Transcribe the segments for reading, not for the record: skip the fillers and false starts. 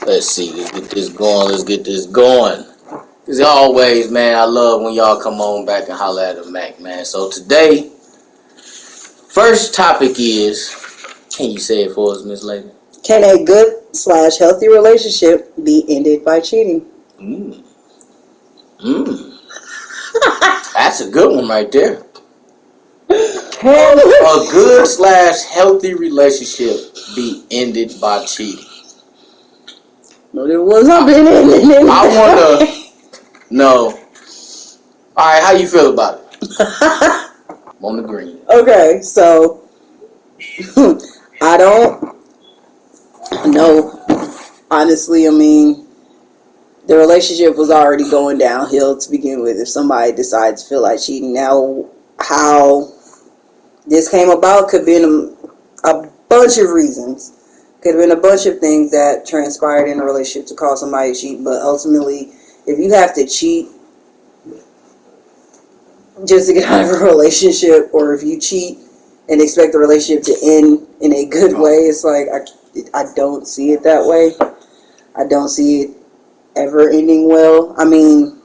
Let's see. Let's get this going. Let's get this going. As always, man, I love when y'all come on back and holler at the Mac, man. So today, first topic is, can you say it for us, Miss Lady? Can a good/healthy relationship be ended by cheating? That's a good one right there. Can a good/healthy relationship be ended by cheating? No, there was not been ended. I wonder. No. All right, how you feel about it? I'm on the green. Okay, so I don't know. Honestly, I mean, the relationship was already going downhill to begin with. If somebody decides to feel like cheating, now how this came about could be a bunch of reasons. Could have been a bunch of things that transpired in a relationship to cause somebody to cheat. But ultimately, if you have to cheat just to get out of a relationship, or if you cheat and expect the relationship to end in a good way, it's like I don't see it that way. I don't see it ever ending well. I mean,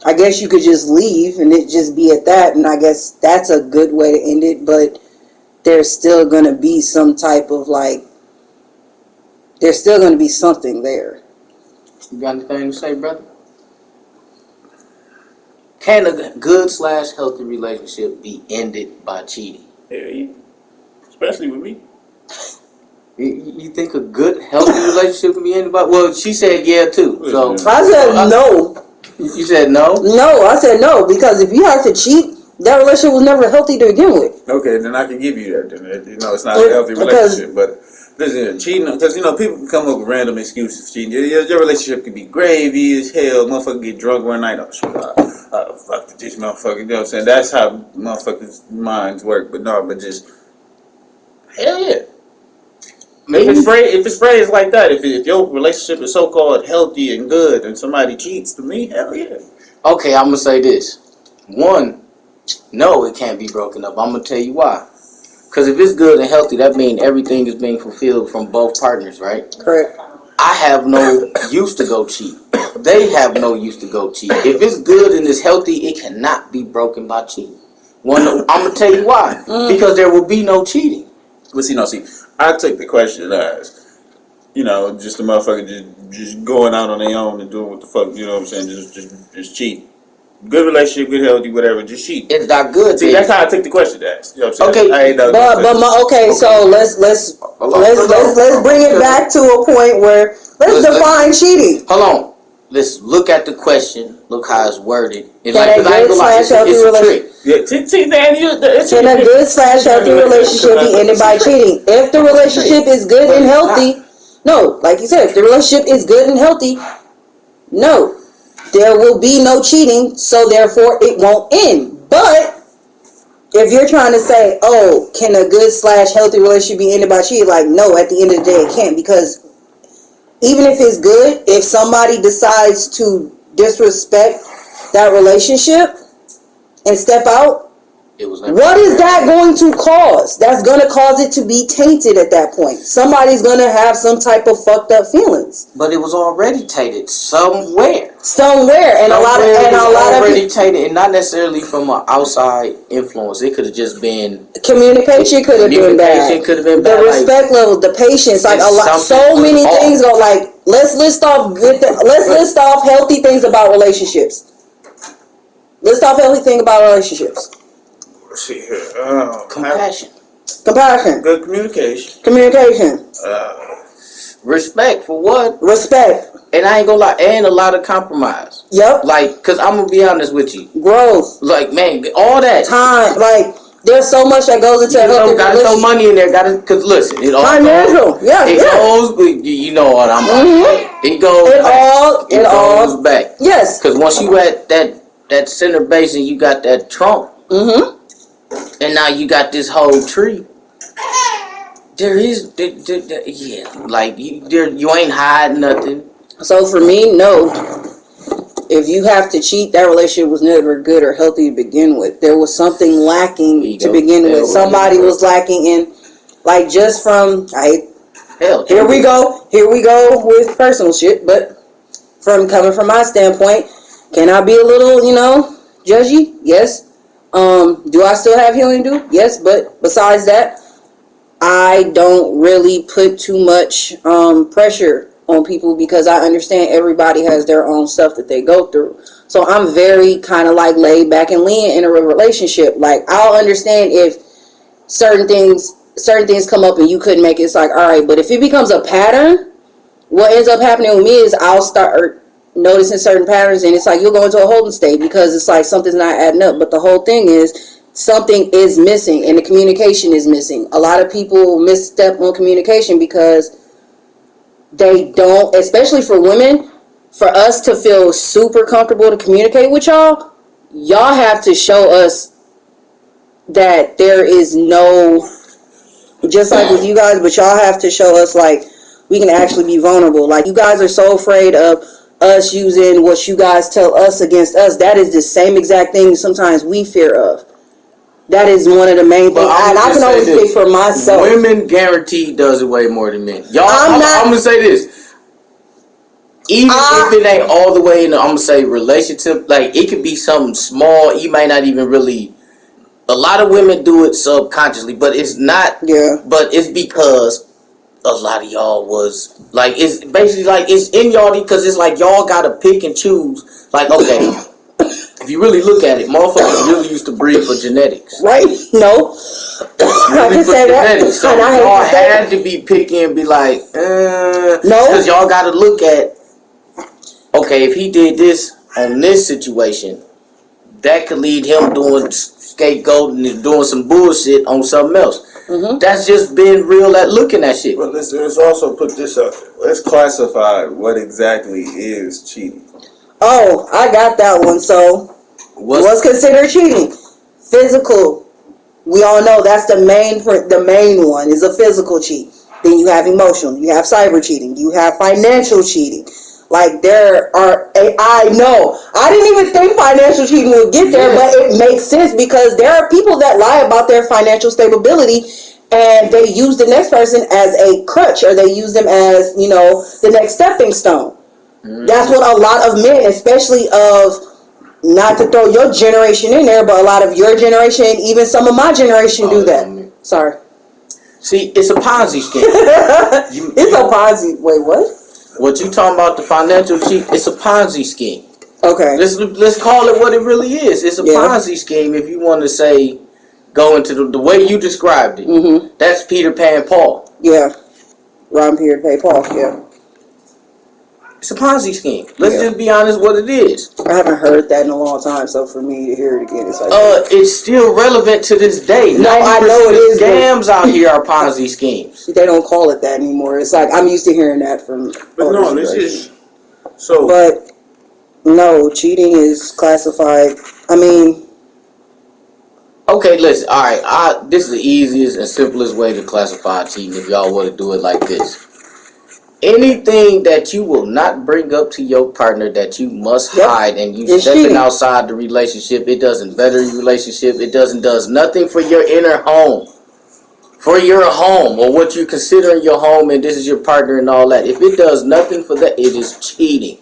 I guess you could just leave and it just be at that, and I guess that's a good way to end it, but there's still going to be some type of there's still going to be something there. You got anything to say, brother? Can a good/healthy relationship be ended by cheating? Hell yeah. Especially with me. You think a good, healthy relationship can be ended by? Well, she said yeah too. So I said no. You said no? No, I said no, because if you have to cheat, that relationship was never healthy to begin with. Okay, then I can give you that. Then it's not a healthy relationship, but listen, cheating, because people can come up with random excuses for cheating. Your relationship can be gravy as hell. Motherfucker get drunk one night. Oh shit, fuck this motherfucker. You know what I'm saying? That's how motherfuckers' minds work. But no, but just hell yeah. If it's phrased like that, if your relationship is so called healthy and good, and somebody cheats, to me, hell yeah. Okay, I'm gonna say this. One, no, it can't be broken up. I'm gonna tell you why. Because if it's good and healthy, that means everything is being fulfilled from both partners, right? Correct. I have no use to go cheat. They have no use to go cheat. If it's good and it's healthy, it cannot be broken by cheating. I'm gonna tell you why. Because there will be no cheating. But see, I took the question as, just a motherfucker just going out on their own and doing what the fuck, you know what I'm saying, just cheat. Good relationship, good healthy, whatever, just cheat. It's not good. See, that's how I took the question as. You know what I'm saying? Okay, okay. So let's bring it back to a point where let's define cheating. Hold on. Let's look at the question. Look how it's worded. It's Can a good/healthy relationship? Can a good/healthy relationship be ended by cheating? If the relationship is good and healthy, no. Like you said, if the relationship is good and healthy, no. There will be no cheating, so therefore it won't end. But if you're trying to say, oh, can a good/healthy relationship be ended by cheating? Like, no, at the end of the day it can't, because even if it's good, if somebody decides to disrespect that relationship and step out, what is that going to cause? That's going to cause it to be tainted at that point. Somebody's going to have some type of fucked up feelings. But it was already tainted somewhere. And a lot of already tainted, and not necessarily from an outside influence. It could have just been communication. Could have been bad. The respect level, the patience, like so many things go. Like let's list off healthy things about relationships. List off healthy things about relationships. See here. Compassion. Good communication. Respect for what? Respect. And I ain't gonna lie, and a lot of compromise. Yep. Like, cause I'm gonna be honest with you. Growth. Like, man, all that time. Like, there's so much that goes into it. Gotta throw money in there. Cause listen, it all financial. It goes. You know what I'm. It goes. It goes back. Yes. Cause once you at that center base and you got that trunk. And now you got this whole tree. There is, like you ain't hiding nothing. So for me, no. If you have to cheat, that relationship was never good or healthy to begin with. There was something lacking to begin with. Somebody was lacking in, like just from Hell, Here we go with personal shit. But coming from my standpoint, can I be a little, judgy? Yes. Do I still have healing to do? Yes. But besides that, I don't really put too much pressure on people because I understand everybody has their own stuff that they go through. So I'm very kind of like laid back and lenient in a relationship. Like, I'll understand if certain things come up and you couldn't make it. It's like, all right, but if it becomes a pattern, what ends up happening with me is I'll start noticing certain patterns, and it's like you'll go into a holding state because it's like something's not adding up. But the whole thing is something is missing, and the communication is missing. A lot of people misstep on communication because they don't, especially for women. For us to feel super comfortable to communicate with y'all have to show us that there is no, just like with you guys, but y'all have to show us like we can actually be vulnerable. Like, you guys are so afraid of us using what you guys tell us against us. That is the same exact thing sometimes we fear of. That is one of the main things. And I can only speak for myself. Women guaranteed does it way more than men. Y'all, I'm going to say this. Even if it ain't all the way in the, I'm going to say, relationship, like, it could be something small. You might not even really, a lot of women do it subconsciously, but it's not, but it's because a lot of y'all was, like, it's basically like, it's in y'all because it's like y'all got to pick and choose. Like, okay, if you really look at it, motherfuckers really used to breed for genetics. Right? No. I can say that. So y'all had to be picky and be like, no. Because y'all got to look at, okay, if he did this on this situation, that could lead him doing scapegoating and doing some bullshit on something else. Mm-hmm. That's just being real at looking at shit. But let's also put this up. Let's classify what exactly is cheating. Oh, I got that one. So, what's considered cheating? Physical. We all know that's the main one is a physical cheat. Then you have emotional. You have cyber cheating. You have financial cheating. Like, there are, I know, I didn't even think financial cheating would get there, but it makes sense because there are people that lie about their financial stability and they use the next person as a crutch, or they use them as, the next stepping stone. Mm-hmm. That's what a lot of men, especially of, not to throw your generation in there, but a lot of your generation, even some of my generation do that. Sorry. See, it's a Ponzi scheme. It's a Ponzi. Wait, what? What you talking about, the financial cheat? It's a Ponzi scheme. Okay. Let's call it what it really is. It's a Ponzi scheme. If you want to say, go into the way you described it. Mm-hmm. That's Peter Pan Paul. Yeah. Ron Peter Pan Paul. Yeah. It's a Ponzi scheme. Let's just be honest what it is. I haven't heard that in a long time, so for me to hear it again, it's like... it's still relevant to this day. No, I know it is. Scams out here are Ponzi schemes. They don't call it that anymore. It's like, I'm used to hearing that from... But no, this is... So... But, no, cheating is classified... I mean... Okay, listen. All right, this is the easiest and simplest way to classify cheating if y'all want to do it like this. Anything that you will not bring up to your partner that you must hide, and you stepping outside the relationship, it doesn't better your relationship. It does nothing for your inner home, for your home, or what you consider your home, and this is your partner and all that. If it does nothing for that, it is cheating.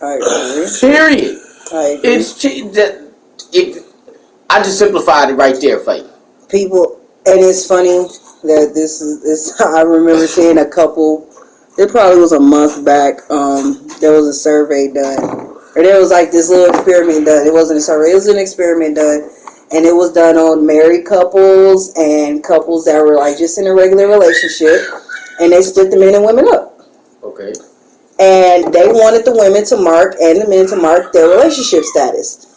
I agree. Period. I agree. It's cheating. I just simplified it right there for you. People, and it's funny that this is. I remember seeing a couple. It probably was a month back. There was a survey done, or there was like this little experiment done. It wasn't a survey; it was an experiment done, and it was done on married couples and couples that were like just in a regular relationship, and they split the men and women up. Okay. And they wanted the women to mark and the men to mark their relationship status.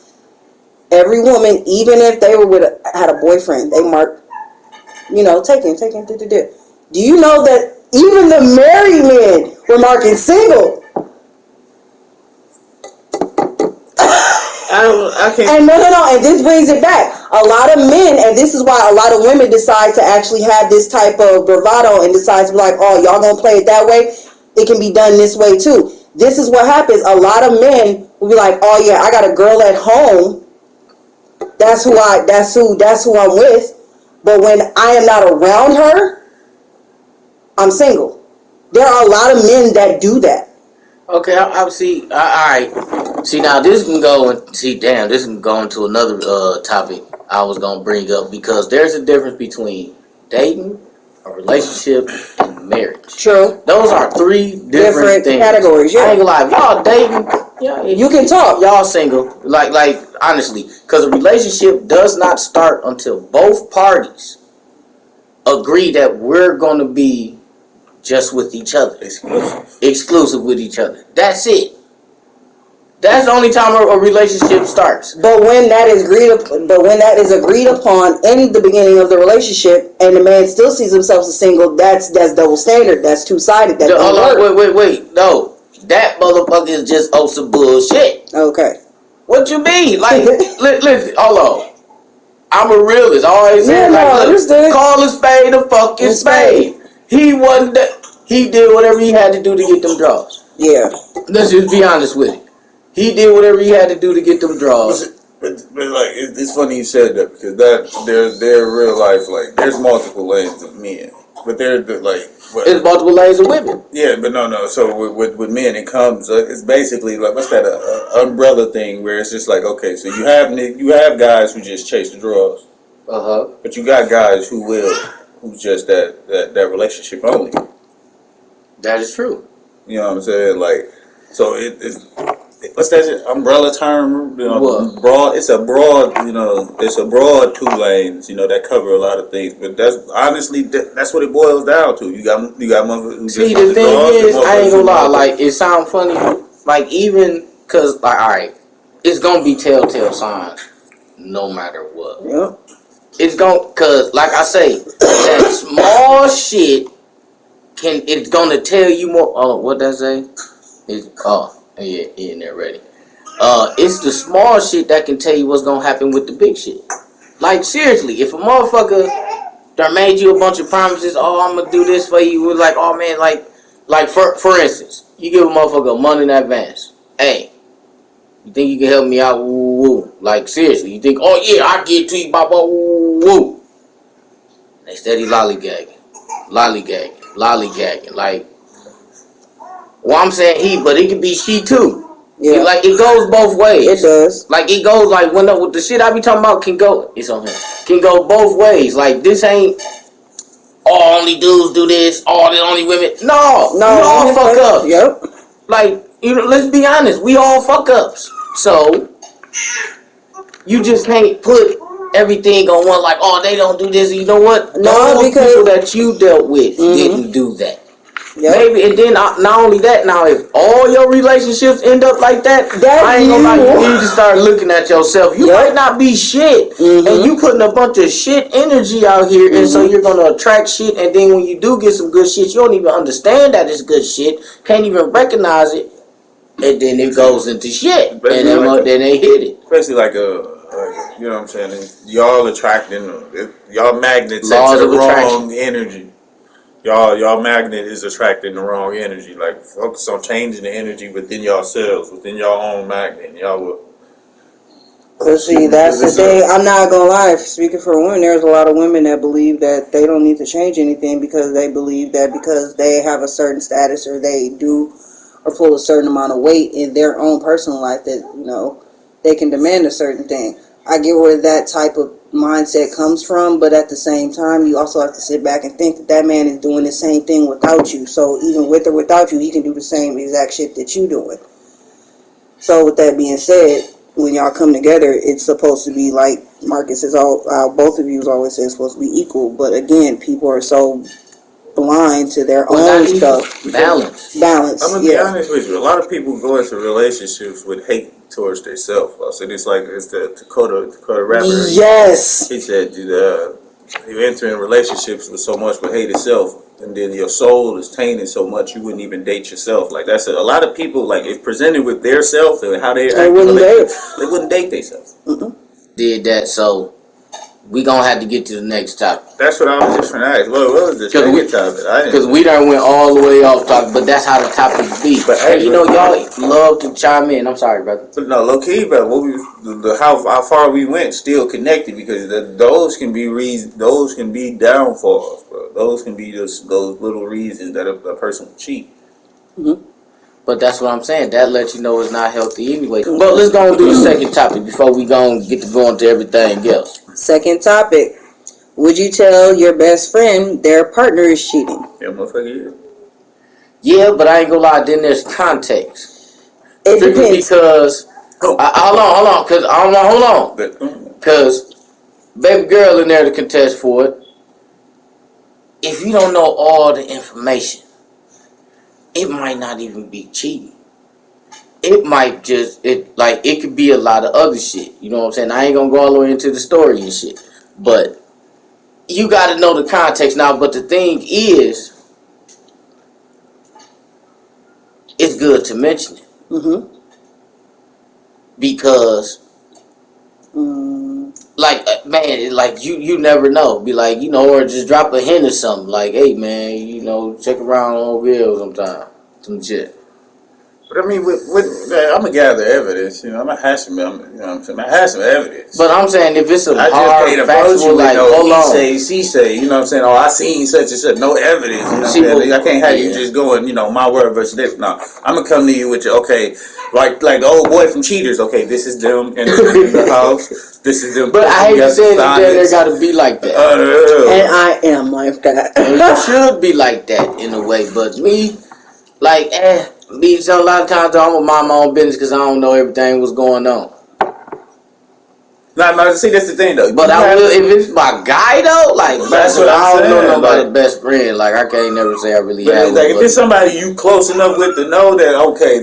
Every woman, even if they were had a boyfriend, they marked, taken. Do you know that? Even the married men were marking single. I can't. And no. And this brings it back. A lot of men, and this is why a lot of women decide to actually have this type of bravado and decide to be like, oh, y'all gonna play it that way? It can be done this way too. This is what happens. A lot of men will be like, oh yeah, I got a girl at home. That's who I'm with. But when I am not around her, I'm single. There are a lot of men that do that. Okay, I see. All right. See, now this can go and see. Damn, this can go into another topic I was gonna bring up because there's a difference between dating, a relationship, and marriage. True. Those are three different things. Categories. Yeah. I ain't gonna lie. If y'all dating, yeah, you can talk. Y'all single, like honestly, because a relationship does not start until both parties agree that we're gonna be just with each other, exclusive with each other. That's it. That's the only time a relationship starts. But when that is agreed upon in the beginning of the relationship, and the man still sees himself as single, that's double standard. That's two-sided. That Hold on, wait. No, that motherfucker is just some bullshit. Okay. What you mean? Like, listen, hold on. I'm a realist. I always say, call a spade a fucking spade. He wasn't. He did whatever he had to do to get them draws. Yeah. Let's just be honest with it. He did whatever he had to do to get them draws. But like, it's funny you said that because they're real life. Like, there's multiple lanes of men, but there's there's multiple lanes of women. Yeah, but no. So with men, it comes. It's basically like what's that umbrella thing where it's just like okay, so you have guys who just chase the draws. But you got guys who's just that relationship only. That is true. You know what I'm saying? Like, so it's what's that umbrella term? You know, what? Broad. It's a broad. You know, it's a broad two lanes. You know, that cover a lot of things. But that's honestly that's what it boils down to. You got motherfuckers who see just the thing draws, is I ain't gonna lie. Like it sound funny. Like even cause like all right, it's gonna be telltale signs no matter what. Yeah. It's gonna cause like I say that small shit it's gonna tell you more. Oh, what that say? It's yeah, in there ready. It's the small shit that can tell you what's gonna happen with the big shit. Like seriously, if a motherfucker that made you a bunch of promises, oh I'm gonna do this for you, was like, oh man, like for instance, you give a motherfucker a month in advance. Hey, you think you can help me out? Woo woo. Like seriously, you think, oh yeah, I get to you, baba, woo woo. They steady lollygagging. Like, well, I'm saying but it can be she too. Yeah. Like it goes both ways. It does. Like it goes like when the shit I be talking about can go. It's on him. Can go both ways. Like this ain't all only dudes do this. All the only women. No, we all fuck ups. Yep. Like let's be honest. We all fuck ups. So you just can't put everything on one. Like they don't do this. You know what? No, because people that you dealt with didn't do that. Yep. Maybe, and then not only that, now if all your relationships end up like that, I ain't gonna lie, you need to start looking at yourself. You might not be shit, and you putting a bunch of shit energy out here, and so you're gonna attract shit, and then when you do get some good shit, you don't even understand that it's good shit, can't even recognize it, and then it goes into shit, and then they hit it. Especially like you know what I'm saying? Y'all attracting, y'all magnets into the wrong energy. Y'all magnet is attracting the wrong energy. Like focus on changing the energy within yourselves, within your own magnet. And y'all will. But see, that's the thing. I'm not gonna lie. Speaking for women, there's a lot of women that believe that they don't need to change anything because they believe that because they have a certain status or they do or pull a certain amount of weight in their own personal life that they can demand a certain thing. I get where that type of mindset comes from, but at the same time, you also have to sit back and think that man is doing the same thing without you. So even with or without you, he can do the same exact shit that you doing. So with that being said, when y'all come together, it's supposed to be like Marcus is both of you always say it's supposed to be equal. But again, people are so blind to their own stuff. Balance. I'm gonna be honest with you. A lot of people go into relationships with hate towards themselves. So it's the Dakota rapper. Yes. He said you enter in relationships with so much with hate itself, and then your soul is tainted so much you wouldn't even date yourself. Like that's a lot of people. Like if presented with their self and how they wouldn't date themselves. Did that so. We gonna have to get to the next topic. That's what I was just trying to ask. What was the second topic? Because we done went all the way off topic, but that's how the topic be. But hey, y'all love to chime in. I'm sorry, brother. But no, low key, but how far we went still connected because those can be downfalls, bro. Those can be just those little reasons that a person will cheat. Mm-hmm. But that's what I'm saying. That lets you know it's not healthy anyway. But let's go and do the second topic before we go and get to going to everything else. Second topic. Would you tell your best friend their partner is cheating? Yeah, motherfucker. Yeah, but I ain't gonna lie. Then there's context. It depends. Because hold on. Hold on. Because baby girl in there to contest for it. If you don't know all the information, it might not even be cheating. It might it could be a lot of other shit. You know what I'm saying? I ain't gonna go all the way into the story and shit. But you gotta know the context now. But the thing is, it's good to mention it. Mm-hmm. Because you never know. Be like, or just drop a hint or something. Like, hey man, check around on Ville sometime. Some shit. But I mean, I'm gonna gather evidence. I'm gonna have some. I have some evidence. But I'm saying if it's a I hard just can't factual, like, hold on. He say. You know what I'm saying? Oh, I seen such and such. No evidence. You know what I'm saying? I can't have you just going. My word versus this. No, I'm gonna come to you with like the old boy from Cheaters. Okay, this is them in the house. This is them. But I hate to say that there gotta be like that. And I am like that. It should be like that in a way. But me, a lot of times I'm gonna mind my own business because I don't know everything what's going on. No, see, that's the thing though. But I will if it's my guy though. Like that's what I don't know nobody like, best friend. Like I can't never say I really have. Like if it's somebody you close enough with to know that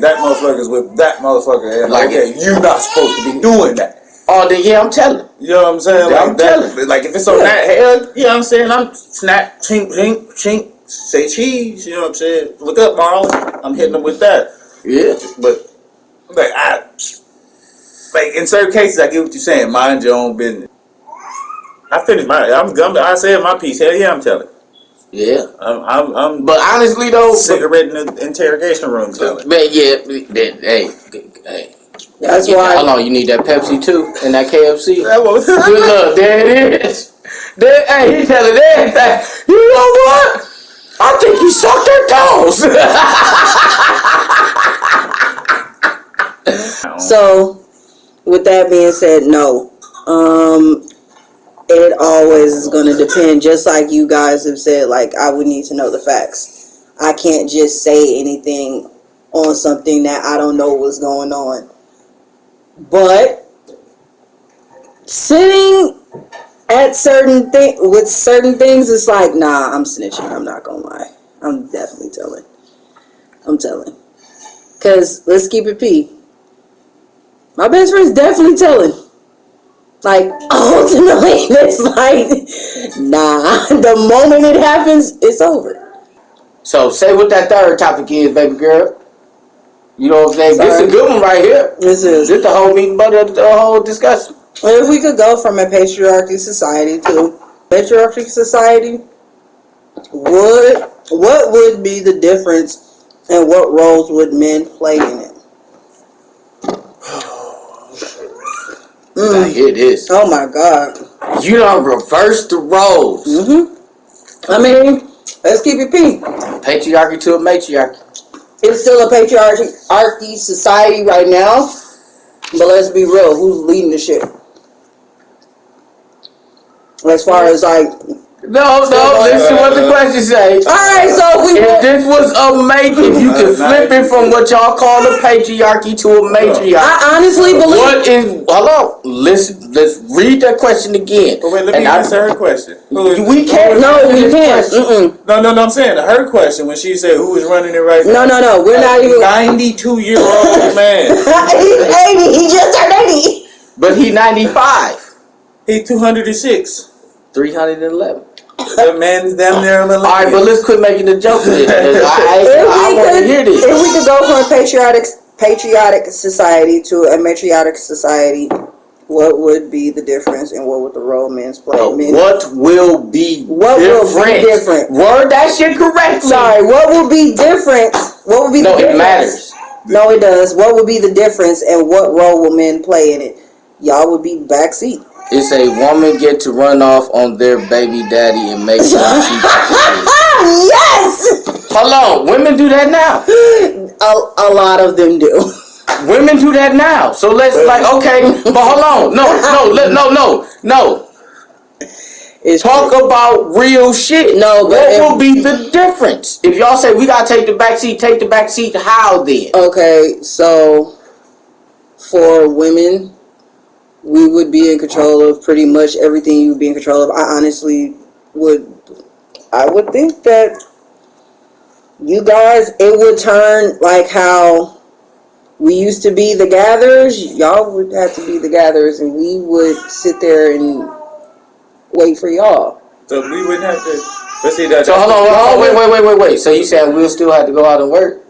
that motherfucker's with that motherfucker, and like you're not supposed to be doing that. Oh, then yeah, I'm telling. You know what I'm saying? I'm telling. Like if it's on that hell, you know what I'm saying? I'm snap, chink, chink, chink. Say cheese, you know what I'm saying? Look up, Marlon. I'm hitting them with that. Yeah. But in certain cases, I get what you're saying. Mind your own business. I finished I said my piece. Hell yeah, I'm telling. Yeah. I'm. But honestly though, cigarette in the interrogation room telling. Man, hey. That's why. Hold on, you need that Pepsi too and that KFC. Good luck. There it is. Hey, he telling everything. You know what? I think you sucked their toes. So, with that being said, no. It always is going to depend, just like you guys have said, like, I would need to know the facts. I can't just say anything on something that I don't know what's going on. But, sitting at certain things, it's like, nah, I'm snitching. I'm not going to lie. I'm definitely telling. I'm telling. Because, let's keep it P. My best friend's definitely telling. Like, ultimately, it's like, nah, the moment it happens, it's over. So, say what that third topic is, baby girl. You know what I'm saying? Sorry. This is a good one right here. This is. This the whole meeting, but the whole discussion. If we could go from a patriarchy society to patriarchy society, what would be the difference and what roles would men play in it? I hear this. Oh my God. You don't reverse the roles. Mm-hmm. I mean, let's keep it P. Patriarchy to a matriarchy. It's still a patriarchy society right now, but let's be real. Who's leading the shit? As far as like... No, listen what the question say. Alright, so if this was if you could flip it from what y'all call a patriarchy to a matriarchy. I honestly believe... Hold on, listen, let's read that question again. But wait, let me answer her question. We can't. No, we can't. No, I'm saying her question when she said who is running it right now. No, we're not even... 92-year-old man. He's 80, he just turned 80. But he 95. He's 206. 311. The man's damn near a millennial. All right, but let's quit making the joke. I want to hear this. If we could go from a patriotic society to a matriarchic society, what would be the difference and what would the role men play? What will be different? Word that shit correctly. Sorry, what will be different? What would be the difference? It matters. No, it does. What would be the difference and what role will men play in it? Y'all would be backseat. It's a woman get to run off on their baby daddy and make them keep Yes! Hold on, women do that now. A lot of them do. Women do that now. So let's okay, but hold on. No. It's talk true. about real shit. No, but what will be the difference? If y'all say we gotta take the back seat, take the back seat, how then? Okay, so for women, we would be in control of pretty much everything you would be in control of. I honestly would think that you guys, it would turn like how we used to be the gatherers. Y'all would have to be the gatherers, and we would sit there and wait for y'all. So we wouldn't have to. Let's see that. So hold on, wait. So you saying we'll still have to go out and work?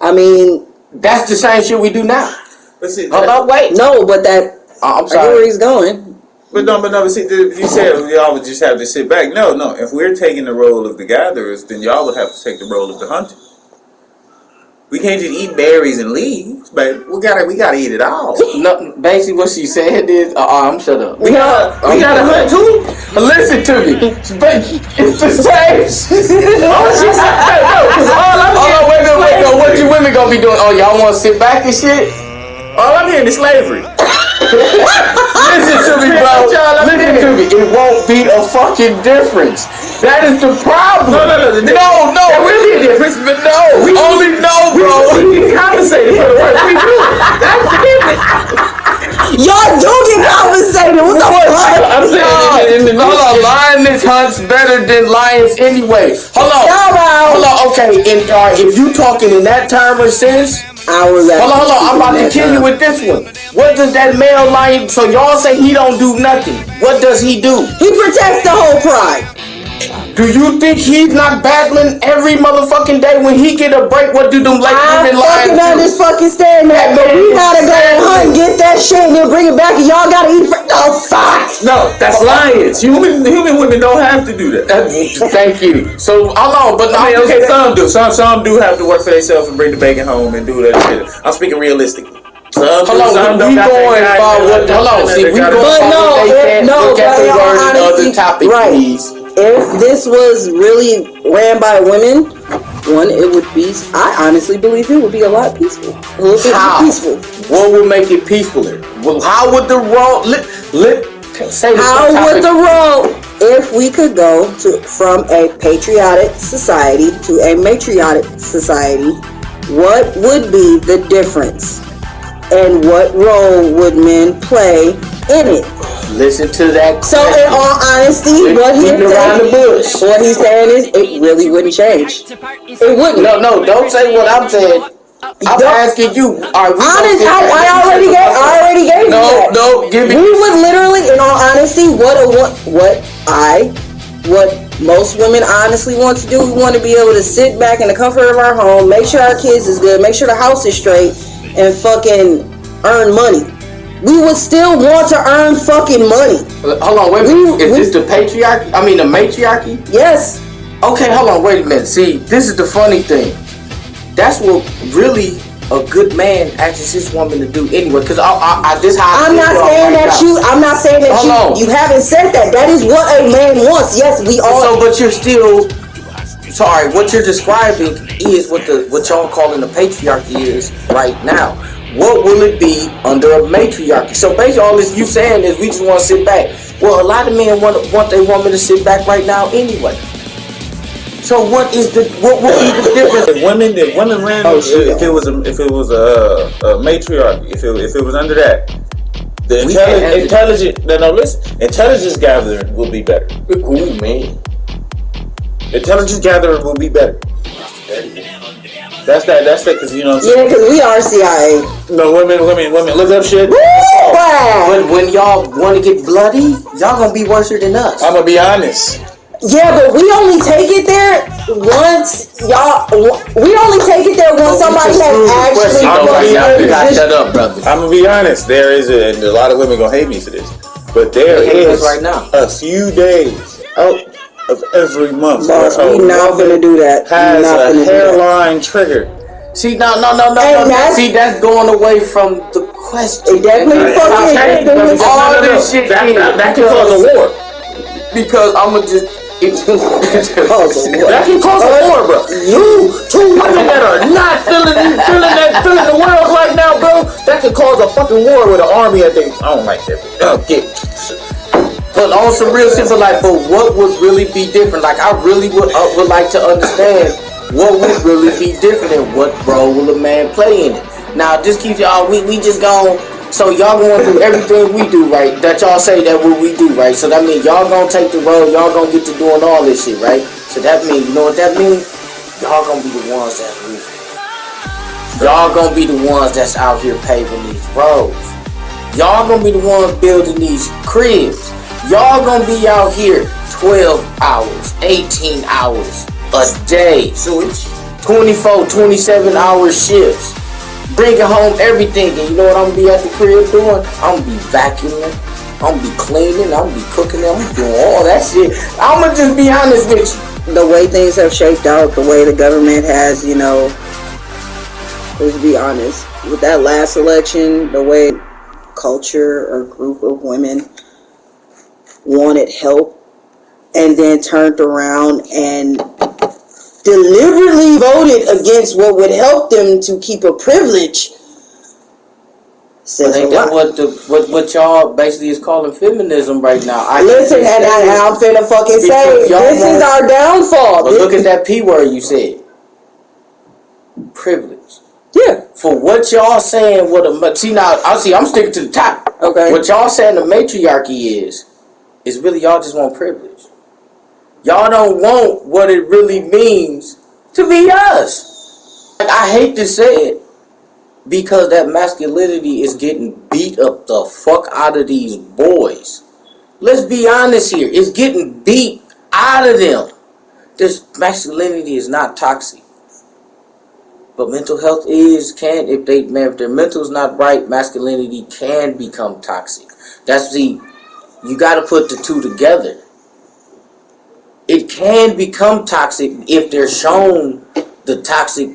I mean, that's the same shit we do now. Let's see. Hold on, wait. No, but that. I'm sorry. I get where he's going. But see, you said y'all would just have to sit back. No. If we're taking the role of the gatherers, then y'all would have to take the role of the hunters. We can't just eat berries and leaves, but we gotta eat it all. No, basically what she said is, I'm shut up. We gotta hunt too. Listen to me. It's the same. Wait. What you women gonna be doing? Oh, y'all wanna sit back and shit? All I'm hearing is slavery. Listen to me, bro. Listen to me. It won't be a fucking difference. That is the problem. No. There will be a difference, but no. Bro. We get compensated for the work we do. That's the difference. Y'all do get compensated. What the fuck? I'm saying, hold on. Lioness hunts better than lions anyway. Hold on. Okay, if you talking in that term of sense. Hold on. I'm about to kill you with this one. What does that male lion? So y'all say he don't do nothing. What does he do? He protects the whole pride. Do you think he's not battling every motherfucking day when he get a break? What do them like women lions do? I fucking stand that, but we gotta go and hunt, get that shit, and then bring it back, and y'all gotta eat for. Oh fuck! No, that's lions. Human women don't have to do that. Thank you. So hold on, but okay, some do. Some do have to work for themselves and bring the bacon home and do that shit. I'm speaking realistically. Hold on, we going by what? Hold on, see, we going by what they can't look at the word of the topic, please. If this was really ran by women, it would be. I honestly believe it would be a lot peaceful. A little bit more peaceful. What would make it peacefuler? Well, how would the role? How would the role? If we could go from a patriotic society to a matriarchic society, what would be the difference? And what role would men play in it? Listen to that. So, in all honesty, what he's saying is it really wouldn't change. It wouldn't. No, don't say what I'm saying. I'm asking you. Are we honest? I already gave you that. No, give me. We would literally, in all honesty, what most women honestly want to do. We want to be able to sit back in the comfort of our home, make sure our kids is good, make sure the house is straight, and fucking earn money. We would still want to earn fucking money. Hold on, wait a minute. Is this the patriarchy? I mean the matriarchy? Yes. Okay, hold on, wait a minute. See, this is the funny thing. That's what really a good man asks his woman to do anyway. Because I'm not saying that you haven't said that. That is what a man wants. Yes, we all. So, but you're still. Sorry, what you're describing is what y'all calling the patriarchy is right now. What will it be under a matriarchy? So basically all this you saying is we just want to sit back. Well, a lot of men want their woman to sit back right now anyway. So what will be the difference? If women ran, if it was a matriarchy, if it was under that, the intelligence gathering will be better. Ooh, man. Intelligence gathering will be better. That's that. Because you know what I'm saying. Yeah, because we are CIA. No, women, look up shit. But when y'all want to get bloody, y'all gonna be worse than us. I'm gonna be honest. Yeah, but we only take it there once, y'all. We only take it there when somebody has actually. Shut up, brother. I'm gonna be honest. There is and a lot of women gonna hate me for this, but there is right now a few days out of every month. Boss, we not gonna do that. Has a hairline trigger See, no. See, that's going away from the question. It definitely fucking all this shit. That can cause a war. Because I'ma just. That can cause a war, bro. Two women that are not feeling the world right now, bro. That could cause a fucking war with an army. I don't like that. But on some real simple, like, but what would really be different? Like, I really would like to understand what would really be different and what role will a man play in it. Now, just keep y'all, we just gone, so y'all gonna do everything we do, right? That y'all say that what we do, right? So that means y'all gonna take the role, y'all gonna get to doing all this shit, right? So that means, you know what that means? Y'all gonna be the ones that's roofing. Y'all gonna be the ones that's out here paving these roads. Y'all gonna be the ones building these cribs. Y'all gonna be out here 12 hours, 18 hours a day. So it's 24, 27 hour shifts. Bringing home everything. And you know what I'm gonna be at the crib doing? I'm gonna be vacuuming. I'm gonna be cleaning. I'm gonna be cooking. I'm gonna be doing all that shit. I'm gonna just be honest with you. The way things have shaped out, the way the government has, let's be honest, with that last election, the way culture or group of women wanted help and then turned around and deliberately voted against what would help them to keep a privilege. I think that's what y'all basically is calling feminism right now. Listen, and I'm finna fucking say, this is our downfall. But look at that P word you said. Privilege. Yeah. For what y'all saying, I'm sticking to the top. Okay. What y'all saying the matriarchy is really y'all just want privilege. Y'all don't want what it really means to be us. Like, I hate to say it, because that masculinity is getting beat up the fuck out of these boys. Let's be honest here. It's getting beat out of them. This masculinity is not toxic. But mental health if their mental's not right, masculinity can become toxic. You gotta put the two together. It can become toxic if they're shown the toxic,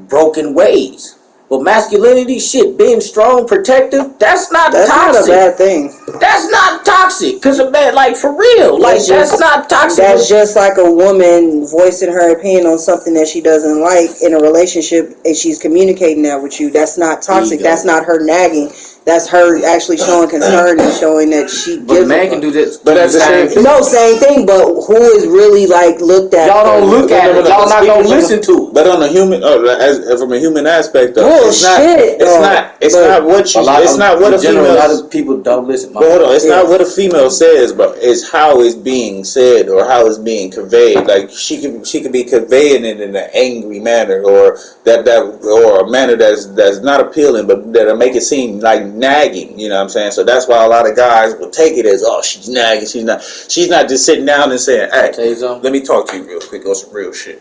broken ways. But masculinity, being strong, protective, that's not toxic. That's not a bad thing. That's not toxic. Because a man, like, for real, that's not toxic. That's just like a woman voicing her opinion on something that she doesn't like in a relationship, and she's communicating that with you. That's not toxic. That's not her nagging. That's her actually showing concern and showing that she gives. But a man can do this. But that's the same thing. No, same thing. But who is really looked at? Y'all don't look at it. Y'all not gonna listen to it. But on a human, from a human aspect, though, it's not what a female. A lot of people don't listen. But hold on, it's not what a female says, bro. It's how it's being said or how it's being conveyed. Like she could be conveying it in an angry manner or or a manner that's not appealing, but that'll make it seem like nagging. You know what I'm saying? So that's why a lot of guys will take it as, oh, she's nagging. She's not just sitting down and saying, hey, let me talk to you real quick on some real shit.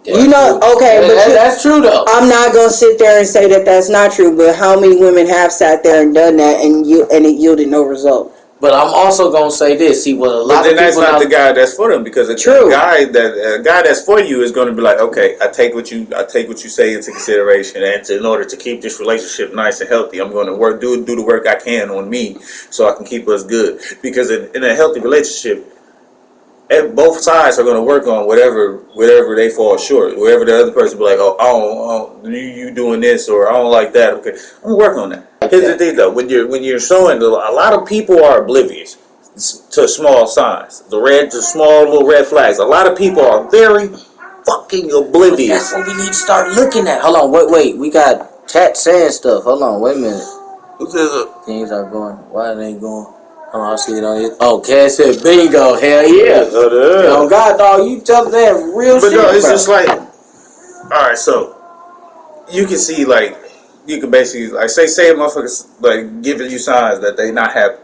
Okay, but that's true though. I'm not gonna sit there and say that that's not true. But how many women have sat there and done that and it yielded no result? But I'm also gonna say this. See, what a lot of people. That's not the guy that's for them, because a guy that's for you is going to be like, okay, I take what you say into consideration, and in order to keep this relationship nice and healthy, I'm going to do the work I can on me so I can keep us good. Because in a healthy relationship, both sides are going to work on whatever they fall short. Wherever the other person be like, oh, you doing this, or I don't like that. Okay, I'm gonna work on that. Here's the thing though, when you're showing, a lot of people are oblivious to small signs, the small little red flags. A lot of people are very fucking oblivious. That's what we need to start looking at. Hold on, wait, we got chat saying stuff. Hold on, wait a minute. Who says things are going? Why are they going? I see it on it. Oh, Cass said bingo. Hell yeah. Oh, God, dog, you tell them real shit. But no, it's just like, all right, so you can see, like, you can basically, like, say a motherfucker's, like, giving you signs that they not happy.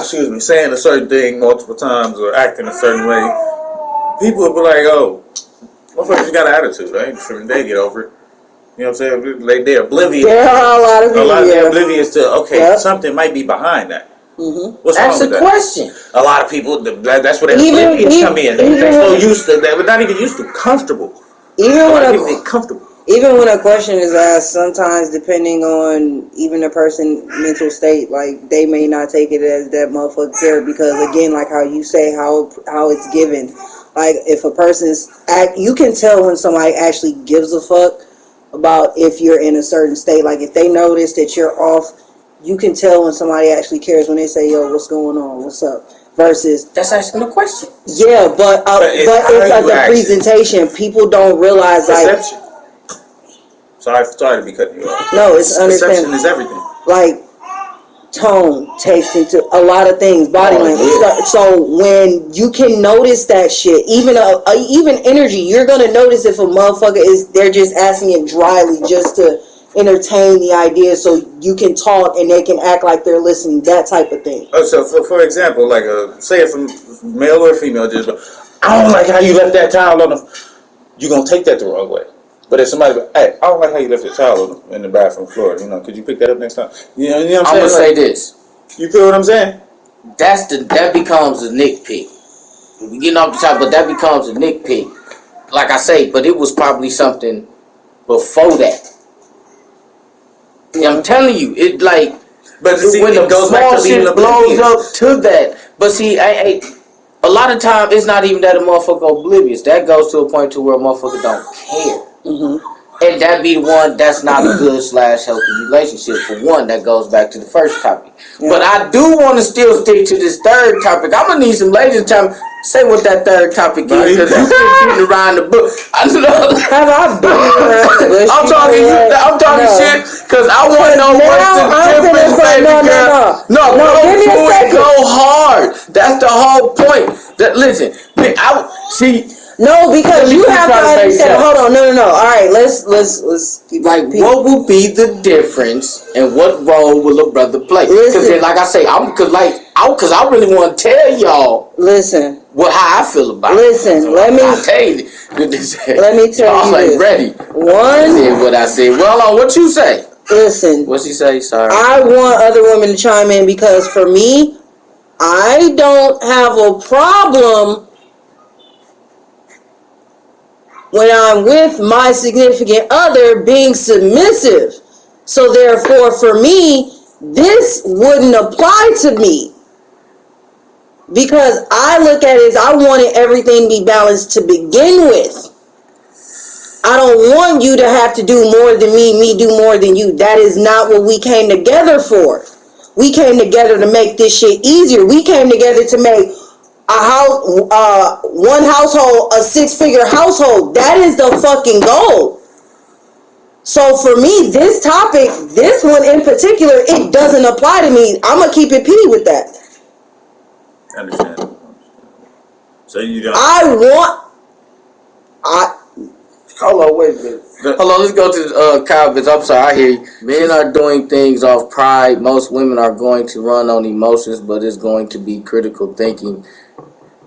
Saying a certain thing multiple times or acting a certain way. People will be like, oh, motherfuckers got an attitude. They get over it. You know what I'm saying? They're oblivious. There are a lot of people. They're oblivious to, something might be behind that. Mm-hmm. What's that's the question. A lot of people, that's where they're come in. They're so used to, they're not even used to comfortable. Even Even when a question is asked, sometimes depending on even a person's mental state, like they may not take it as that motherfucker care because again, like how you say how it's given. Like if a person's you can tell when somebody actually gives a fuck about if you're in a certain state. Like if they notice that you're off, you can tell when somebody actually cares when they say, "Yo, what's going on? What's up?" Versus that's asking a question. Yeah, but it's like the presentation. People don't realize perception. Sorry to be cutting you off. No, it's perception is everything. Like tone takes into a lot of things, body language. Yeah. So when you can notice that shit, even energy, you're gonna notice if a motherfucker they're just asking it dryly just to entertain the idea, so you can talk and they can act like they're listening. That type of thing. Oh, so for example, like say if a male or female just, I don't like how you left that towel on the. You gonna take that the wrong way. But if somebody, hey, I don't like how you left your towel in the bathroom floor. Could you pick that up next time? You know what I'm saying? I'm gonna say this. You feel what I'm saying? That becomes a nitpick. We getting off the top, but that becomes a nitpick. Like I say, but it was probably something before that. Yeah, I'm telling you, it like. But see, when the small shit blows up to that. But see, a lot of time it's not even that a motherfucker oblivious. That goes to a point to where a motherfucker don't care. Mm-hmm. And that be the one that's not a good / healthy relationship. For one, that goes back to the first topic. Yeah. But I do want to still stick to this third topic. I'm gonna need some ladies time. Say what that third topic is, because you keep getting around the book. I know. I'm talking. I'm talking shit because I want to know what's the difference, baby girl. No, give me a second. Go hard. That's the whole point. Listen, I see. No, because you have to understand. Hold on, no. All right, let's keep like what will be the difference and what role will a brother play? Because like I say, because I really want to tell y'all. Listen, how I feel about it. Let me tell you. Let me tell you this. Ready? One. Said what I said. Well, what you say? Listen. What she say? Sorry. I want other women to chime in because for me, I don't have a problem when I'm with my significant other being submissive. So therefore, for me, this wouldn't apply to me. Because I look at it as I wanted everything to be balanced to begin with. I don't want you to have to do more than me do more than you. That is not what we came together for. We came together to make this shit easier. We came together to make a house, one household, a 6-figure household. That is the fucking goal. So for me, this topic, this one in particular, it doesn't apply to me. I'm gonna keep it P with that. Understand. So you don't. Hold on, wait a minute. Hold on, let's go to the comments. I'm sorry, I hear you. Men are doing things off pride. Most women are going to run on emotions, but it's going to be critical thinking.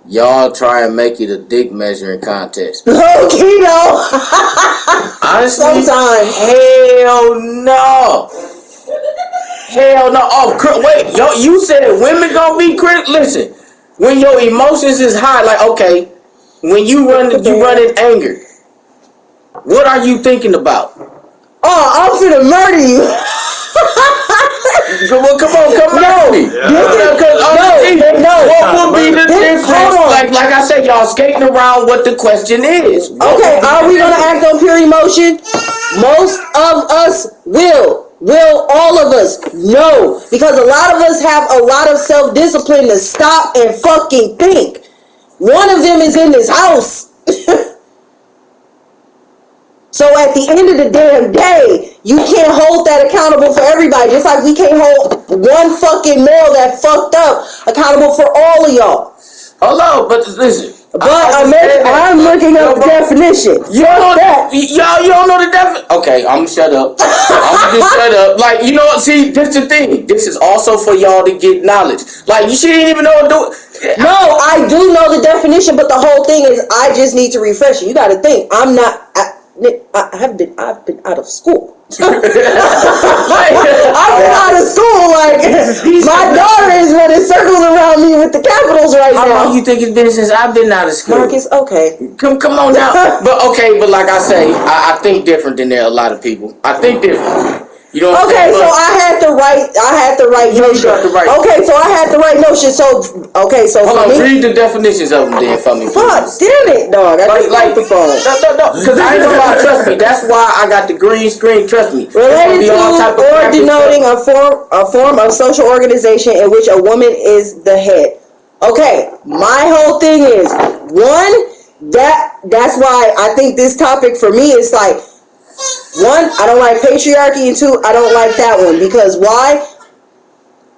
Y'all try and make it a dick measuring contest. Okay, no. Honestly, sometimes. Hell no. Hell no. Oh, wait. Yo, you said women gonna be critical. Listen, when your emotions is high, like, okay, when you run in anger, what are you thinking about? Oh, I'm finna murder you. Well, come at me. What will be the difference? Like I said, y'all skating around what the question is. Okay, are we gonna act on pure emotion? Most of us will. Will all of us? No. Because a lot of us have a lot of self-discipline to stop and fucking think. One of them is in this house. So at the end of the damn day, you can't hold that accountable for everybody. Just like we can't hold one fucking male that fucked up accountable for all of y'all. Hold on, but listen. But I'm looking up the definition. You don't know the definition? Okay, I'm gonna shut up. I'm just shut up. Like, you know what? See, this is the thing. This is also for y'all to get knowledge. Like, you shouldn't even know what to do. No, I do know the definition, but the whole thing is I just need to refresh it. You got to think. I've been out of school. I've been out of school. Like my daughter is running circles around me with the capitals right now. How long you think it's been since I've been out of school? Marcus, okay. Come on now. But like I say, I think different than there are a lot of people. I think different. You know what okay, I'm saying? So I had the right notion. Okay, so I had the right notion. So hold on, read the definitions of them then for me. Fuck, damn it, dog. I just like the phone. No, because I ain't gonna lie, trust me. That's why I got the green screen. Trust me. Related to or denoting a form of social organization in which a woman is the head. Okay, my whole thing is that's why I think this topic for me is like. One, I don't like patriarchy, and two, I don't like that one because why?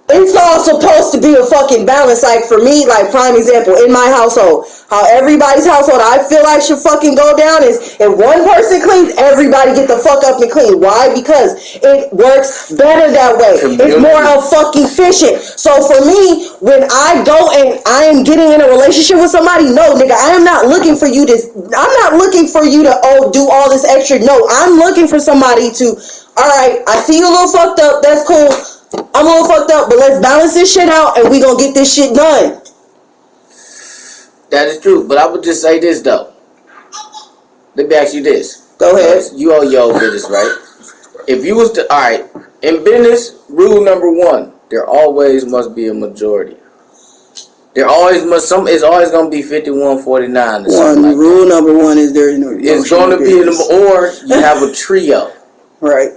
It's all supposed to be a fucking balance. Like for me, like prime example, in my household, how everybody's household I feel like should fucking go down is if one person cleans, everybody get the fuck up and clean. Why? Because it works better that way. It's more fucking efficient. So for me, when I go and I am getting in a relationship with somebody, no nigga, I am not looking for you to do all this extra. No, I'm looking for somebody to, alright, I see you a little fucked up, that's cool. I'm a little fucked up, but let's balance this shit out and we gonna get this shit done. That is true, but I would just say this though. Let me ask you this. Go ahead. You all your business, right? If you was to, alright, in business, rule number 1, there always must be a majority. There always must, it's always gonna be 51-49 or something like rule that. Number 1 is there no. It's gonna be, or you have a trio. Right.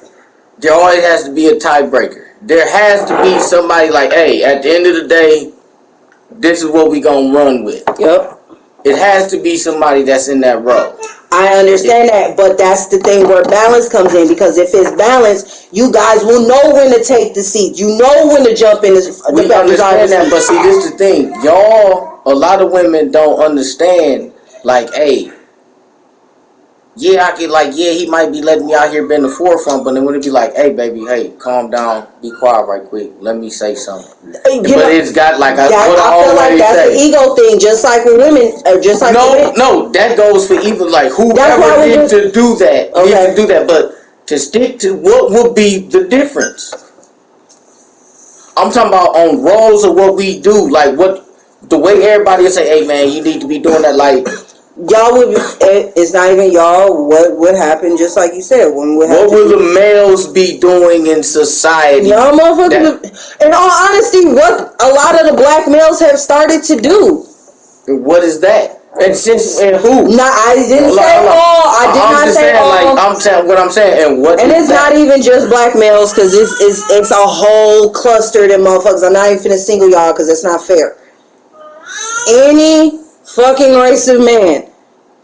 There always has to be a tiebreaker. There has to be somebody like, hey, at the end of the day, this is what we gonna run with. Yep. It has to be somebody that's in that role. I understand that, but that's the thing where balance comes in, because if it's balanced, you guys will know when to take the seat. You know when to jump in. We understand that, but see, this is the thing. Y'all, a lot of women don't understand, like, hey, yeah, he might be letting me out here be in the forefront, but then when it be like, hey, baby, hey, calm down, be quiet right quick, let me say something. It's got like I feel like that's an ego thing, just like with women, just like no, that goes for even like whoever needs to do that, needs to do that, but to stick to what would be the difference. I'm talking about on roles of what we do, like what the way everybody will say, hey man, you need to be doing that, like. Y'all would. It's not even y'all. What would happen? Just like you said, what will the males be doing in society? Y'all motherfuckers. In all honesty, what a lot of the black males have started to do. What is that? And who? No, I didn't say all. I did not say all. Like, I'm saying what I'm saying, and what. And it's not even just black males, because it's a whole cluster of them motherfuckers. I'm not even finna single y'all because it's not fair. Any fucking race of man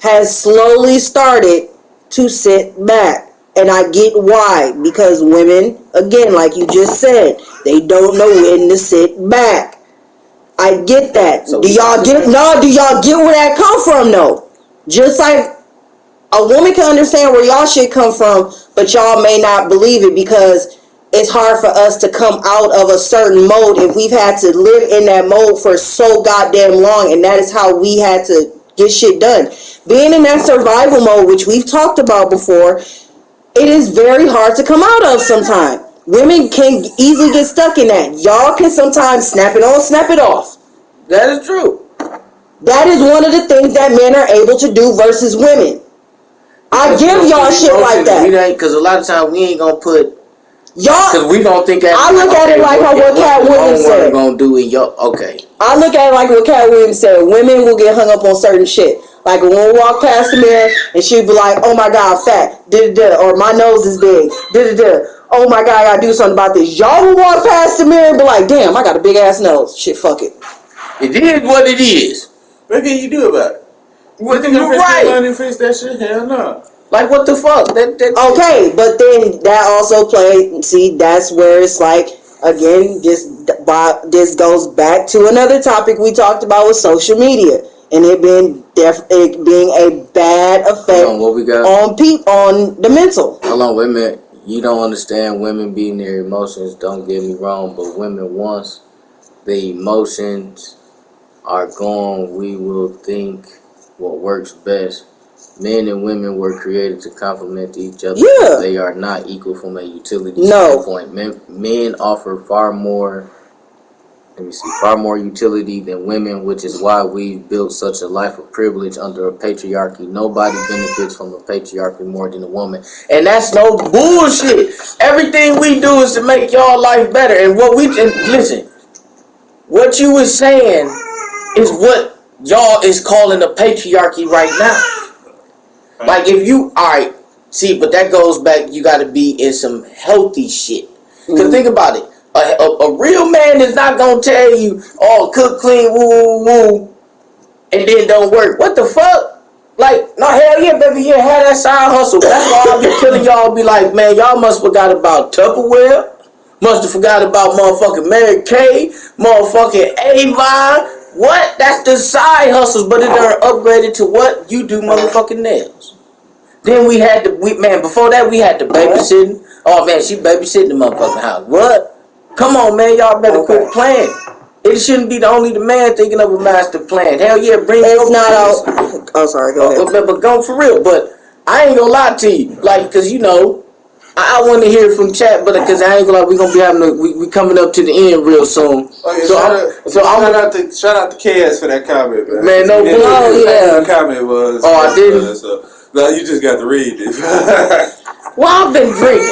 has slowly started to sit back. And I get why. Because women, again, like you just said, they don't know when to sit back. I get that. So do y'all get where that come from though? Just like a woman can understand where y'all shit come from, but y'all may not believe it because it's hard for us to come out of a certain mode if we've had to live in that mode for so goddamn long, and that is how we had to get shit done. Being in that survival mode, which we've talked about before, it is very hard to come out of sometimes. Women can easily get stuck in that. Y'all can sometimes snap it on, snap it off. That is true. That is one of the things that men are able to do versus women. I give y'all shit like that. Because a lot of times we ain't gonna put y'all. Because we don't think that. I look at it like what Cat Williams said. Gonna do in your I look at it like what Cat Williams said. Women will get hung up on certain shit. Like when we walk past the mirror and she'd be like, "Oh my God, fat, or my nose is big, oh my God, I gotta do something about this." Y'all will walk past the mirror and be like, "Damn, I got a big ass nose. Shit, fuck it." It is what it is. What can you do about it? What you right? Fix that shit? Hell no. Like what the fuck? Okay, but then that also plays. See, that's where it's like again. This goes back to another topic we talked about with social media and it being a bad effect on the mental. Hold on, wait a minute. You don't understand women being their emotions. Don't get me wrong, but women, once the emotions are gone, we will think what works best Men and women were created to complement each other. Yeah. They are not equal from a utility No. standpoint. Men offer far more utility than women, which is why we've built such a life of privilege under a patriarchy. Nobody benefits from a patriarchy more than a woman. And that's no bullshit. Everything we do is to make y'all life better. And listen, what you was saying is what y'all is calling a patriarchy right now. Like if you, alright, see, but that goes back, you gotta be in some healthy shit. Cause think about it. A real man is not gonna tell you, oh, cook, clean, woo, woo, woo, and then don't work. What the fuck? Like, no, hell yeah, baby, yeah, have that side hustle. That's why I'll be killing y'all, be like, man, y'all must forgot about Tupperware. Must have forgot about motherfucking Mary Kay, motherfucking Avon. What? That's the side hustles, but it done upgraded to what? You do motherfucking nails. Then before that we had the babysitting. Oh man, she babysitting the motherfucking house. What? Come on, man, y'all better quit playing. It shouldn't be only the man thinking of a master plan. Hell yeah, it's not all. Oh, sorry, go ahead. But go for real. But I ain't gonna lie to you, like, cause you know, I want to hear from chat, but cause I ain't gonna lie, we gonna be having we coming up to the end real soon. Oh, yeah, shout out to KS for that comment, man. Man, no bull. Oh yeah. The comment was. Oh, I didn't. No, you just got to read it. Well, I've been drinking.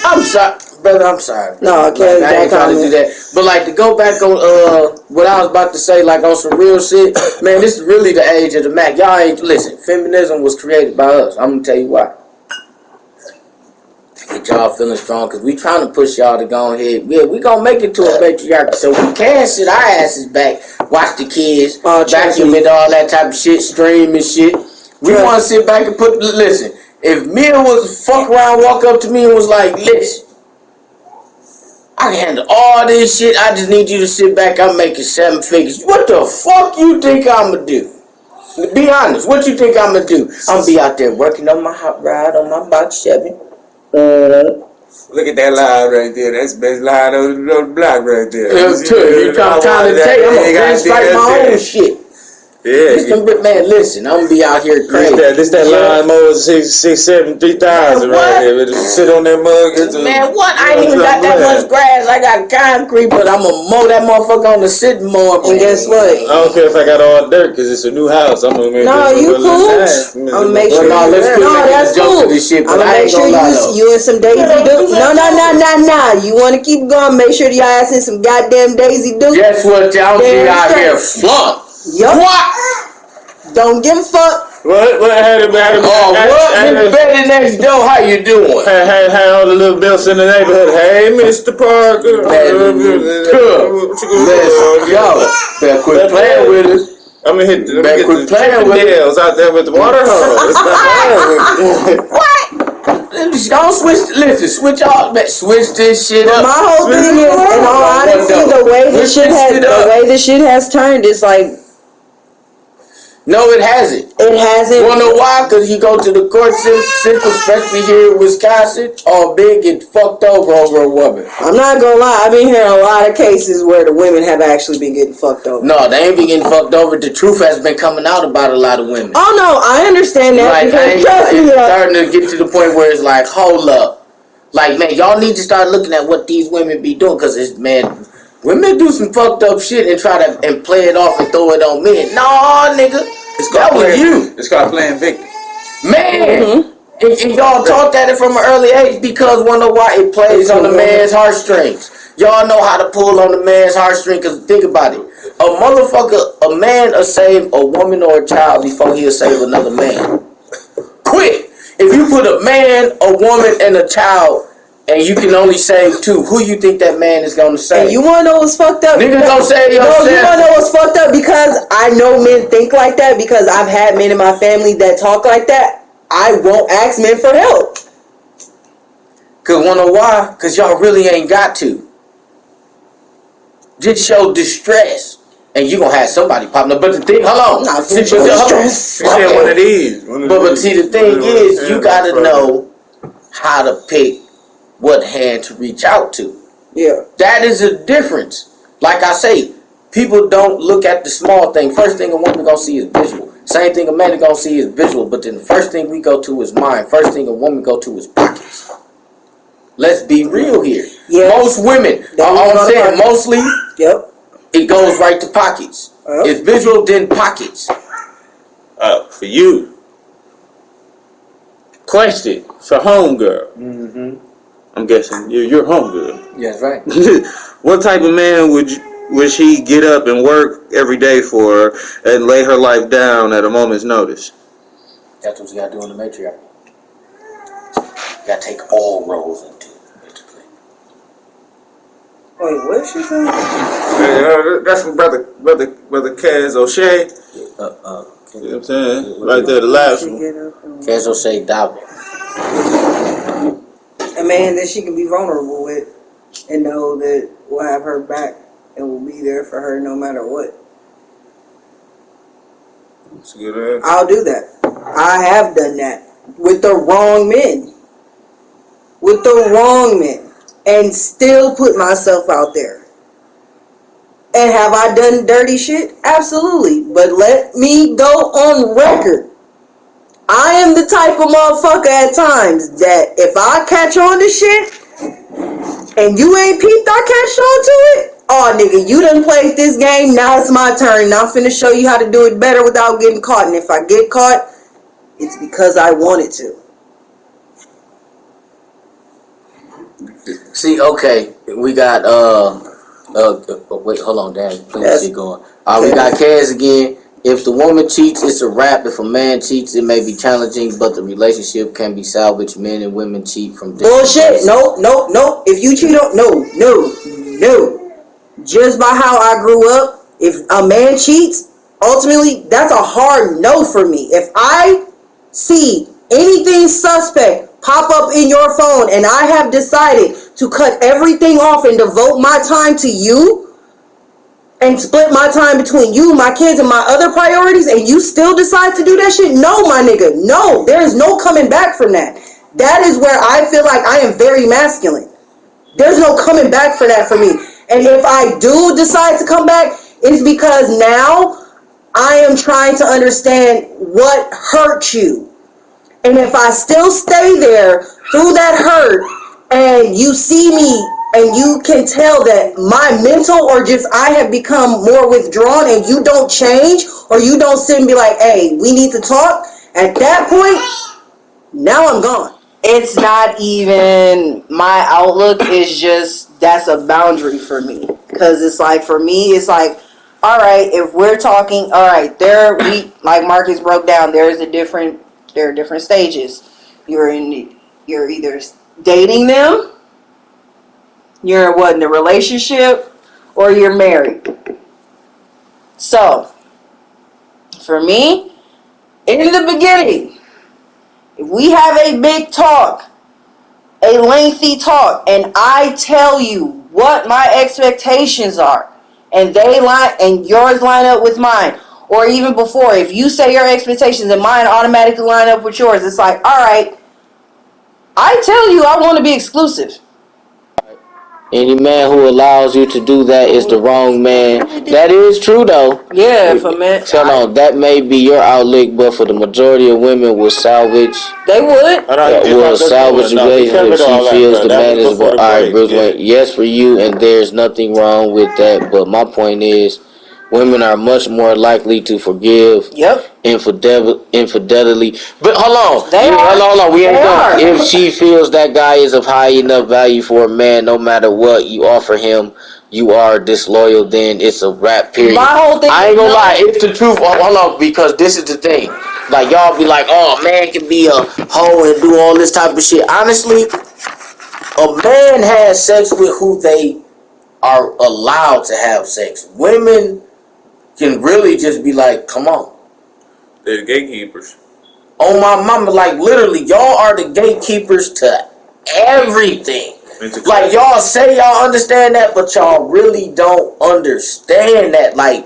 I'm sorry. Brother, I'm sorry. No, okay, I ain't trying to do that. But like to go back on what I was about to say, like on some real shit, man, this is really the age of the Mac. Y'all ain't listen, feminism was created by us. I'm gonna tell you why. Get y'all feeling strong, cause we trying to push y'all to go ahead. Yeah, we gonna make it to a patriarchy, so we can sit our asses back, watch the kids, vacuum and all that type of shit, stream and shit. We wanna sit back and listen, if Mia was fuck around, walk up to me and was like, listen, I can handle all this shit. I just need you to sit back. I'm making 7 figures. What the fuck you think I'ma do? Be honest. What you think I'ma do? I'm be out there working on my hot rod on my box Chevy. Look at that line right there. That's the best line on the block right there. I'm trying to take. I'm gonna strike my own shit. Yeah, man, listen, I'm gonna be out here crazy. This that line mode 6, 7, 3,000 right there. Sit on that mug. Man, what? I ain't even got that much grass. I got concrete, but I'm gonna mow that motherfucker on the sitting mower. And guess what? I don't care if I got all dirt, cause it's a new house. I'm gonna make you cool. I'm gonna make sure. No, that's cool. I'm gonna make sure you and some Daisy Duke. No. You want to keep going? Make sure y'all ass in some goddamn Daisy Duke. Guess what? Y'all get out here flunk. Yup. What? Don't give a fuck. What had Miss Betty next door, how you doing? Hey, all the little bills in the neighborhood. Hey, Mr. Parker. Yo, better quit playing with us. I'm gonna hit the nails out there with the water hose. What? Don't switch all that. Switch this shit up. My whole thing is, in all honesty, the way this shit has turned, it's like. No, it hasn't. It hasn't. Wanna know why? Because you go to the court system, especially here in Wisconsin, all big and fucked over a woman. I'm not gonna lie, I've been hearing a lot of cases where the women have actually been getting fucked over. No, they ain't been getting fucked over. The truth has been coming out about a lot of women. Oh no, I understand that. Like, because it's starting to get to the point where it's like, hold up. Like, man, y'all need to start looking at what these women be doing, because it's, man, women do some fucked up shit and try to play it off and throw it on men. No, nigga. That was you. It's called playing victim. Man! And y'all taught that from an early age because wonder why it plays on the man's heartstrings. Y'all know how to pull on the man's heartstrings, because think about it. A man will save a woman or a child before he'll save another man. Quick! If you put a man, a woman, and a child, and you can only save 2, who you think that man is gonna save? And you wanna know what's fucked up? Nigga gonna save yourself. No, you wanna know what's fucked up? Because I know men think like that, because I've had men in my family that talk like that. I won't ask men for help. Cause wanna why? Cause y'all really ain't got to. Just show distress. And you gonna have somebody popping up. But the thing, hold on. Nah, see, distress. One of these. But see, the thing is, you gotta know how to pick what hand to reach out to. Yeah. That is a difference. Like I say, people don't look at the small thing. First thing a woman gonna see is visual. Same thing a man is gonna see is visual, but then the first thing we go to is mind. First thing a woman go to is pockets. Let's be real here. Yes. Most women, I'm saying mostly, yep, it goes right to pockets. Yep. It's visual, then pockets. For you. Question for homegirl. Mm-hmm. I'm guessing you're homegirl. Yes, right. What type of man would she get up and work every day for her and lay her life down at a moment's notice? That's what you gotta do in the matriarchy. You gotta take all roles into it. Wait, what is she saying? That's from brother Kaz O'Shea. You know what I'm saying? Right there, the last one. Kaz O'Shea Dabo. A man that she can be vulnerable with and know that will have her back and will be there for her no matter what. That's a good answer. I'll do that. I have done that with the wrong men. With the wrong men. And still put myself out there. And have I done dirty shit? Absolutely. But let me go on record. I am the type of motherfucker at times that if I catch on to shit and you ain't peeped, I catch on to it. Oh, nigga, you done played this game. Now it's my turn. Now I'm finna show you how to do it better without getting caught. And if I get caught, it's because I wanted to. See, okay, we got wait, hold on, Dan, please keep going. We got Kaz again. If the woman cheats, it's a wrap. If a man cheats, it may be challenging, but the relationship can be salvaged. Men and women cheat from bullshit. No. If you cheat on no. Just by how I grew up, if a man cheats, ultimately that's a hard no for me. If I see anything suspect pop up in your phone and I have decided to cut everything off and devote my time to you and split my time between you, my kids, and my other priorities, and you still decide to do that shit, no, my nigga, no. There is no coming back from that. That is where I feel like I am very masculine. There's no coming back for that for me. And if I do decide to come back, it's because now I am trying to understand what hurt you. And if I still stay there through that hurt and you see me and you can tell that my mental or just I have become more withdrawn and you don't change or you don't sit and be like, hey, we need to talk, at that point, now I'm gone. It's not even my outlook, it's just that's a boundary for me. Because it's like, for me, it's like, all right, if we're talking, all right, like Marcus broke down, there are different stages. You're either dating them, you're in a relationship, or you're married. So, for me, in the beginning, if we have a big talk, a lengthy talk, and I tell you what my expectations are, and yours line up with mine, or even before, if you say your expectations and mine automatically line up with yours, it's like, all right, I tell you I want to be exclusive. Any man who allows you to do that is the wrong man. That is true, though. Yeah, if a man... that may be your outlook, but for the majority of women will salvage... They would. Will salvage the relationship if she feels the man is... Alright, Bruce Wayne, yes for you, and there's nothing wrong with that, but my point is, women are much more likely to forgive infidelity. But hold on. Hold on. We ain't done. If she feels that guy is of high enough value for a man, no matter what you offer him, you are disloyal, then it's a wrap, period. My whole thing, I ain't gonna lie. It's the truth. Hold on, because this is the thing. Like, y'all be like, oh, man can be a hoe and do all this type of shit. Honestly, a man has sex with who they are allowed to have sex. Women can really just be like, come on. They're the gatekeepers. Oh my mama, like literally, y'all are the gatekeepers to everything. Like y'all say y'all understand that, but y'all really don't understand that. Like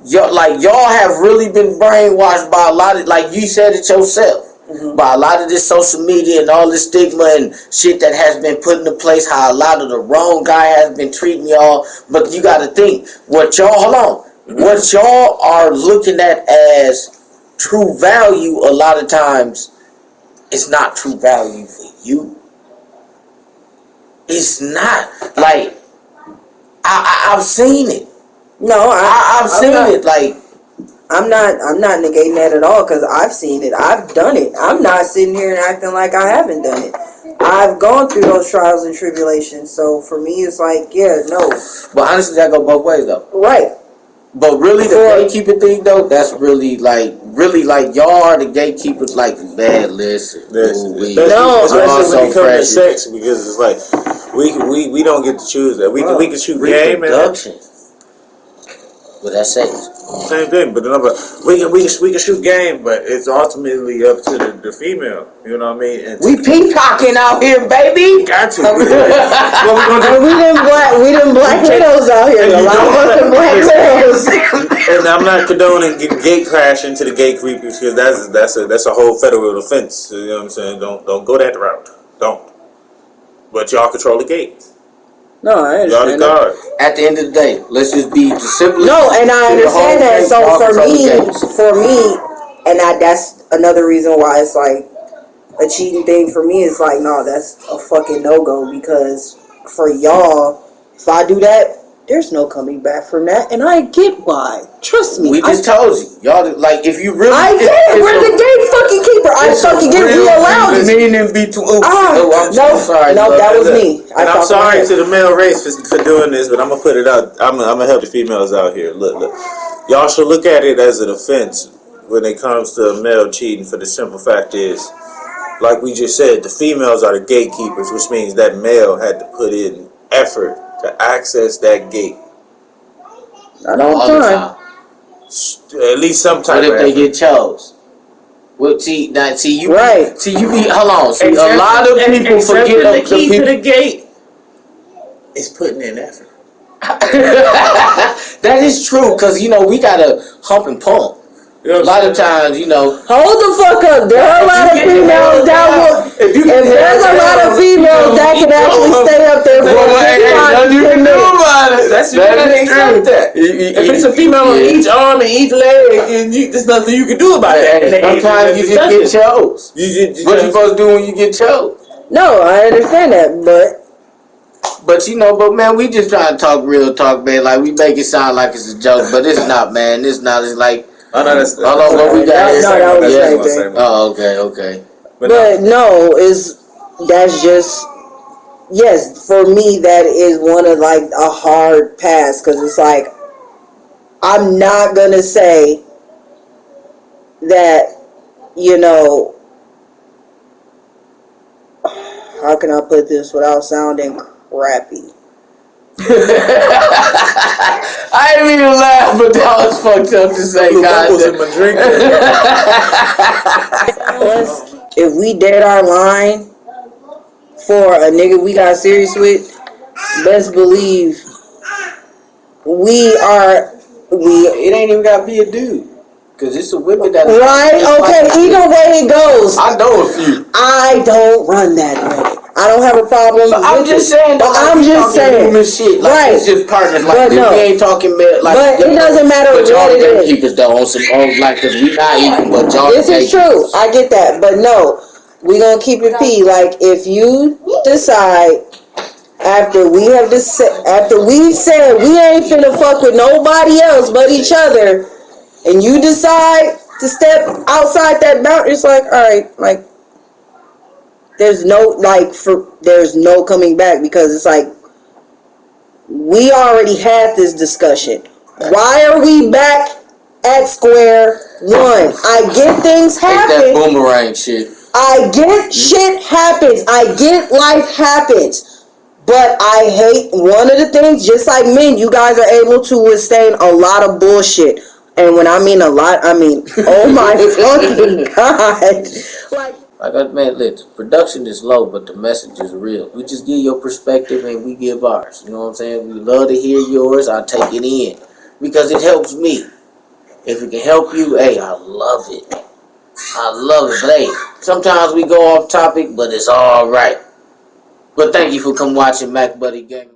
y'all have really been brainwashed by a lot of, like you said it yourself. Mm-hmm. By a lot of this social media and all this stigma and shit that has been put into place, how a lot of the wrong guy has been treating y'all. But you gotta think, what y'all are looking at as true value, a lot of times, it's not true value for you. It's not. Like, I've seen it. No, I've seen it. Like, I'm not negating that at all because I've seen it. I've done it. I'm not sitting here and acting like I haven't done it. I've gone through those trials and tribulations. So for me, it's like, yeah, no. but honestly, that go both ways though. Right. But really, the gatekeeper thing though, that's really like y'all are the gatekeepers. Like, man, listen, Especially when it comes to sex, because it's like we don't get to choose that. We can shoot game and but that's sex. same thing. But we can shoot game, but it's ultimately up to the female. You know what I mean? And we peacocking out here, baby. Got to. What we gonna do? We them black widows out here. A lot of us are black widows. And I'm not condoning gate crashing to the gate creepers because that's a whole federal offense. You know what I'm saying? Don't go that route. Don't. But y'all control the gate. No, I Y'all the understand guard. At the end of the day, let's just be the simplest. No, and I understand that. So for me, and that's another reason why it's like a cheating thing for me. It's like, no, that's a fucking no go because for y'all, if I do that, there's no coming back from that, and I get why. Trust me. We just told you, y'all. Like, if you really, I get it. We're the gate fucking keeper. I fucking get. We allowed it. I'm sorry. No, that was me. And I'm sorry to the male race for doing this, but I'm gonna put it out. I'm gonna help the females out here. Look, y'all should look at it as an offense when it comes to a male cheating. For the simple fact is, like we just said, the females are the gatekeepers, which means that male had to put in effort to access that gate. Not all the time. At least sometimes. What if they get chose? Well, see, you right. You be hold on. See, a lot of people forget the key to the gate is putting in effort. That is true, because we gotta hump and pump. A lot of times, Hold the fuck up. There are a lot of females that will. If there's a lot of females that can actually stay up there for you can do about it. That's you gotta accept that. If it's a female on each arm and each leg, there's nothing you can do about it. Sometimes you just get chose. What you supposed to do when you get chose? No, I understand that, but man, we just trying to talk real talk, man. Like, we make it sound like it's a joke, but it's not, man. It's not. It's like. Oh no, that's what we got here. That was the same thing. Oh, okay. But no, that's just yes, for me that is one of like a hard pass because it's like I'm not gonna say that how can I put this without sounding crappy? I didn't mean to laugh, but that was fucked up to say. If we dead our line for a nigga we got serious with, best believe it ain't even gotta be a dude. Cause it's a women that right. Okay, either way it goes. I know a few. I don't run that way. I don't have a problem. But I'm just saying. But I'm just saying. Shit. Like, right. It's just partners. Like, we ain't talking about. Like, but it doesn't matter what it is. Keepers though on some like, cause we not even. But y'all. This is true. I get that. But no, we gonna keep it P. Like, if you decide after we've said we ain't finna fuck with nobody else but each other, and you decide to step outside that boundary, it's like, all right, like. There's no coming back because it's like we already had this discussion. Why are we back at square one? I get things happen. That boomerang shit. I get shit happens. I get life happens. But I hate one of the things, just like men, you guys are able to withstand a lot of bullshit. And when I mean a lot, I mean, oh my fucking God. Man, look, the production is low, but the message is real. We just give your perspective and we give ours. You know what I'm saying? We love to hear yours. I take it in because it helps me. If it can help you, hey, I love it. But hey, sometimes we go off topic, but it's all right. But thank you for coming watching Mac Buddy Gaming.